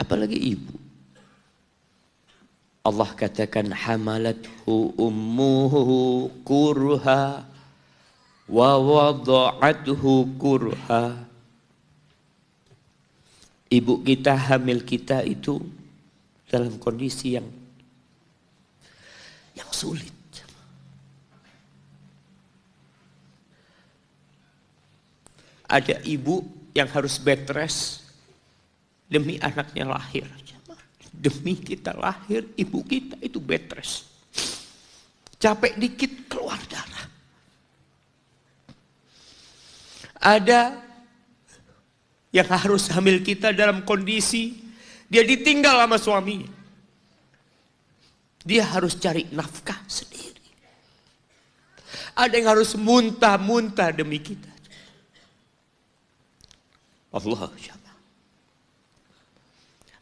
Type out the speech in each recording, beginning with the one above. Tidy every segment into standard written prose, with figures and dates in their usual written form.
Apalagi ibu. Allah katakan hamalathu ummuhu kurha wa wada'athu kurha. Ibu kita hamil kita itu dalam kondisi yang sulit. Ada ibu yang harus bed rest demi anaknya lahir. Demi kita lahir, ibu kita itu bed rest. Capek dikit keluar darah. Ada yang harus hamil kita dalam kondisi dia ditinggal sama suaminya. Dia harus cari nafkah sendiri. Ada yang harus muntah-muntah demi kita. Allah SWT.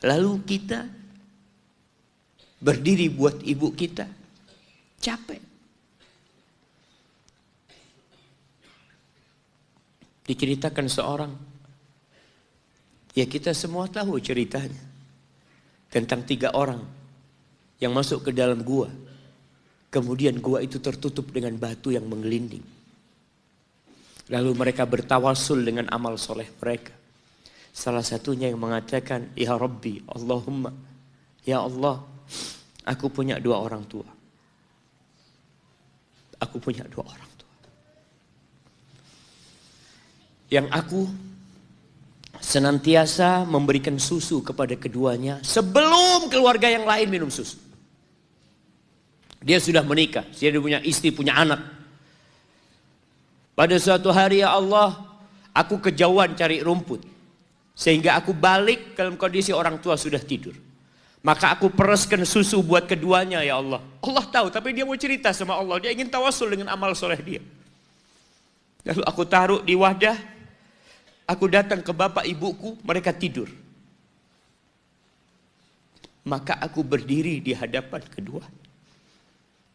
Lalu kita berdiri buat ibu kita. Capek. Diceritakan seorang. Ya kita semua tahu ceritanya. Tentang 3 orang yang masuk ke dalam gua. Kemudian gua itu tertutup dengan batu yang menggelinding. Lalu mereka bertawasul dengan amal soleh mereka. Salah satunya yang mengatakan, Ya Rabbi, Allahumma, Ya Allah, aku punya 2 orang tua. Aku punya 2 orang tua. Yang aku senantiasa memberikan susu kepada keduanya sebelum keluarga yang lain minum susu. Dia sudah menikah, dia punya istri, punya anak. Pada suatu hari ya Allah, aku kejauhan cari rumput. Sehingga aku balik dalam kondisi orang tua sudah tidur. Maka aku pereskan susu buat keduanya ya Allah. Allah tahu, tapi dia mau cerita sama Allah. Dia ingin tawasul dengan amal soleh dia. Lalu aku taruh di wadah. Aku datang ke bapak ibuku, mereka tidur. Maka aku berdiri di hadapan kedua.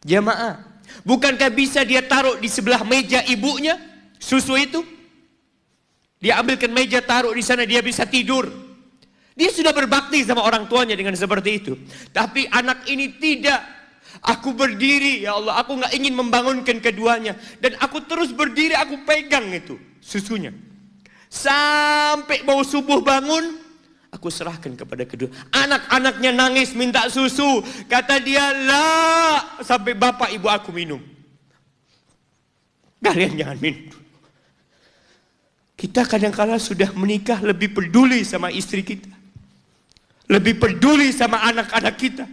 Jamaah, bukankah bisa dia taruh di sebelah meja ibunya susu itu? Dia ambilkan meja, taruh di sana, dia bisa tidur. Dia sudah berbakti sama orang tuanya dengan seperti itu. Tapi anak ini tidak. Aku berdiri, ya Allah, aku gak ingin membangunkan keduanya. Dan aku terus berdiri, aku pegang itu susunya. Sampai mau subuh bangun, aku serahkan kepada kedua. Anak-anaknya nangis minta susu. Kata dia, lah, sampai bapak ibu aku minum. Kalian jangan minum. Kita kadang-kala sudah menikah lebih peduli sama istri kita. Lebih peduli sama anak-anak kita.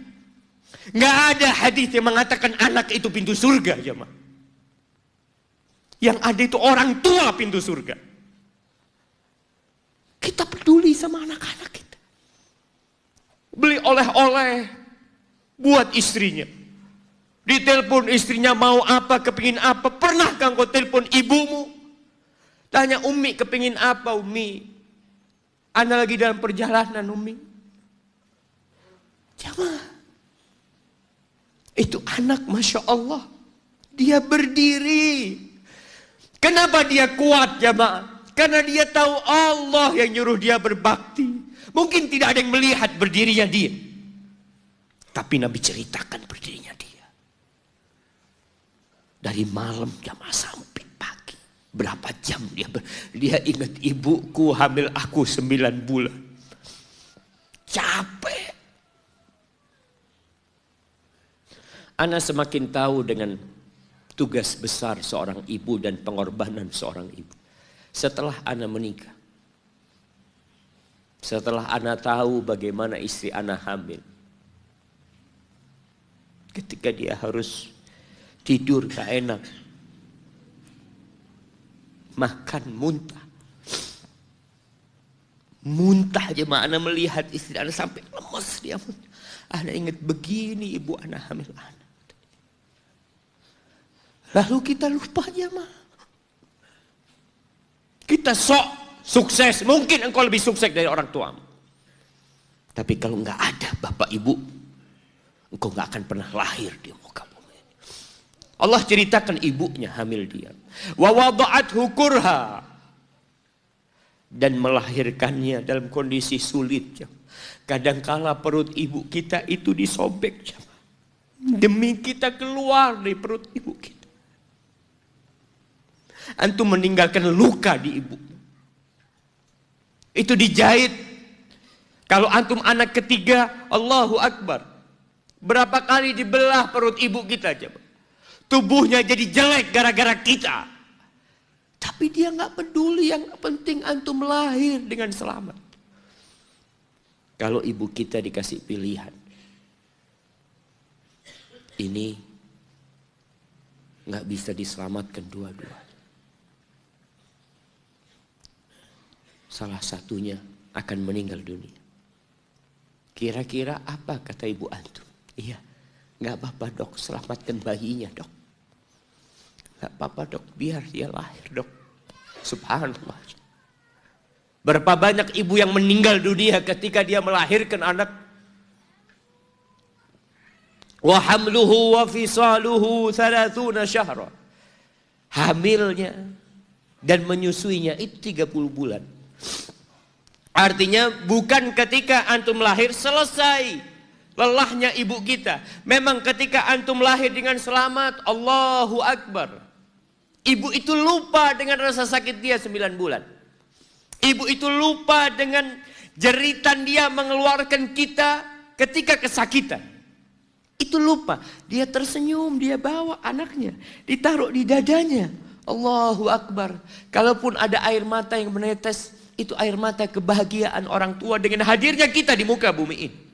Nggak ada hadis yang mengatakan anak itu pintu surga, jemaah. Yang ada itu orang tua pintu surga. Kita peduli sama anak-anak kita. Beli oleh-oleh buat istrinya. Ditelepon istrinya mau apa, kepingin apa. Pernahkah engkau telepon ibumu? Tanya Umi kepingin apa Umi? Ana lagi dalam perjalanan Umi. Jamaah. Itu anak Masya Allah. Dia berdiri. Kenapa dia kuat jamaah? Karena dia tahu Allah yang nyuruh dia berbakti. Mungkin tidak ada yang melihat berdirinya dia. Tapi Nabi ceritakan berdirinya dia. Dari malam jamaah sampai pagi. Berapa jam dia ingat ibuku hamil aku 9 bulan. Capek. Ana semakin tahu dengan tugas besar seorang ibu dan pengorbanan seorang ibu. Setelah Ana menikah. Setelah Ana tahu bagaimana istri Ana hamil. Ketika dia harus tidur gak enak. Makan muntah. Muntah aja Ana melihat istri Ana sampai lemes dia. Ana ingat begini ibu Ana hamil Ana. Lalu kita lupa jemaah. Kita sok sukses. Mungkin engkau lebih sukses dari orang tuamu. Tapi kalau enggak ada bapak ibu, engkau enggak akan pernah lahir di muka bumi. Allah ceritakan ibunya hamil dia. Wa wada'athu kurha. dan melahirkannya dalam kondisi sulit. Kadangkala perut ibu kita itu disobek demi kita keluar dari perut ibu kita. Antum meninggalkan luka di ibu. Itu dijahit. Kalau antum anak ketiga, Allahu Akbar. Berapa kali dibelah perut ibu kita coba. Tubuhnya jadi jelek gara-gara kita. Tapi dia nggak peduli, yang penting antum lahir dengan selamat. Kalau ibu kita dikasih pilihan, ini nggak bisa diselamatkan dua-dua. Salah satunya akan meninggal dunia. Kira-kira apa kata ibu antum? Iya, nggak apa-apa dok, selamatkan bayinya dok. Nggak apa-apa dok, biar dia lahir dok. Subhanallah. Berapa banyak ibu yang meninggal dunia ketika dia melahirkan anak. Wa hamluhu wa fisaluhu 30 syahra. Hamilnya dan menyusuinya itu 30 bulan. Artinya bukan ketika antum lahir selesai lelahnya ibu kita. Memang ketika antum lahir dengan selamat, Allahu Akbar. Ibu itu lupa dengan rasa sakit dia 9 bulan. Ibu itu lupa dengan jeritan dia mengeluarkan kita ketika kesakitan. Itu lupa. Dia tersenyum, dia bawa anaknya, ditaruh di dadanya. Allahu Akbar. Kalaupun ada air mata yang menetes, itu air mata kebahagiaan orang tua dengan hadirnya kita di muka bumi ini.